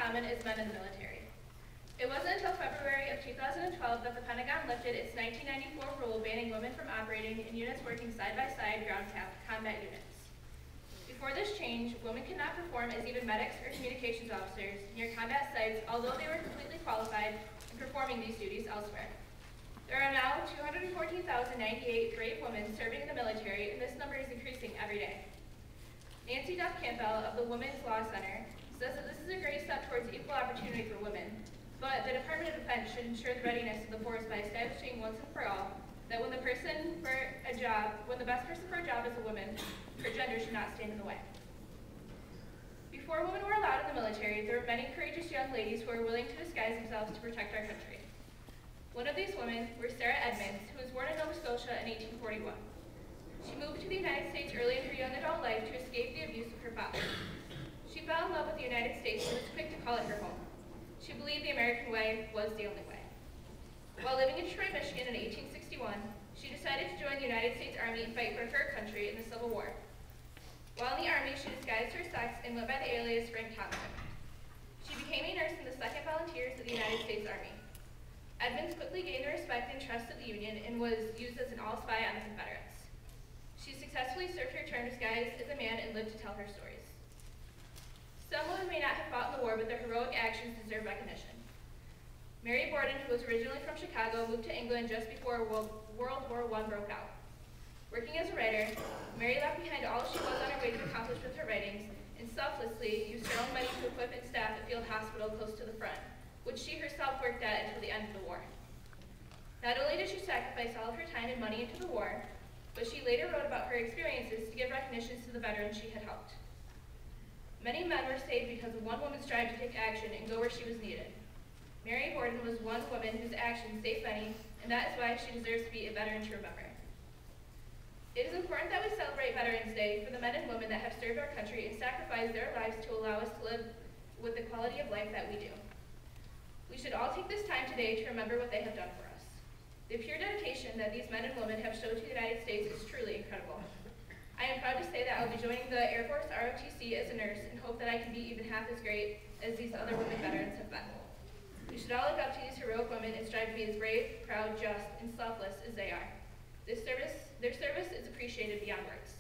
common as men in the military. It wasn't until February of 2012 that the Pentagon lifted its 1994 rule banning women from operating in units working side-by-side ground combat units. Before this change, women could not perform as even medics or communications officers near combat sites, although they were completely qualified in performing these duties elsewhere. There are now 214,098 brave women serving in the military, and this number is increasing every day. Nancy Duff Campbell of the Women's Law Center says that this is a great step towards equal opportunity for women, but the Department of Defense should ensure the readiness of the force by establishing once and for all that when the best person for a job is a woman, her gender should not stand in the way. Before women were allowed in the military, there were many courageous young ladies who were willing to disguise themselves to protect our country. One of these women was Sarah Edmonds, who was born in Nova Scotia in 1841. She moved to the United States early in her young adult life to escape the abuse of her father. She fell in love with the United States and was quick to call it her home. She believed the American way was the only way. While living in Detroit, Michigan in 1861, she decided to join the United States Army and fight for her country in the Civil War. While in the Army, she disguised her sex and went by the alias Frank Thompson. She became a nurse in the 2nd Volunteers of the United States Army. Edmonds quickly gained the respect and trust of the Union and was used as an all-spy on the Confederates. She successfully served her term disguised as a man and lived to tell her stories. Some women may not have fought in the war, but their heroic actions deserve recognition. Mary Borden, who was originally from Chicago, moved to England just before World War I broke out. Working as a writer, Mary left behind all she was on her way to accomplish with her writings and selflessly used her own money to equip and staff a field hospital close to the front, which she herself worked at until the end of the war. Not only did she sacrifice all of her time and money into the war, but she later wrote about her experiences to give recognition to the veterans she had helped. Many men were saved because of one woman's drive to take action and go where she was needed. Mary Borden was one woman whose actions saved many, and that is why she deserves to be a veteran to remember. It is important that we celebrate Veterans Day for the men and women that have served our country and sacrificed their lives to allow us to live with the quality of life that we do. We should all take this time today to remember what they have done for us. The pure dedication that these men and women have shown to the United States is truly incredible. I am proud to say that I'll be joining the Air Force ROTC as a nurse and hope that I can be even half as great as these other women veterans have been. We should all look up to these heroic women and strive to be as brave, proud, just, and selfless as they are. Their service is appreciated beyond words.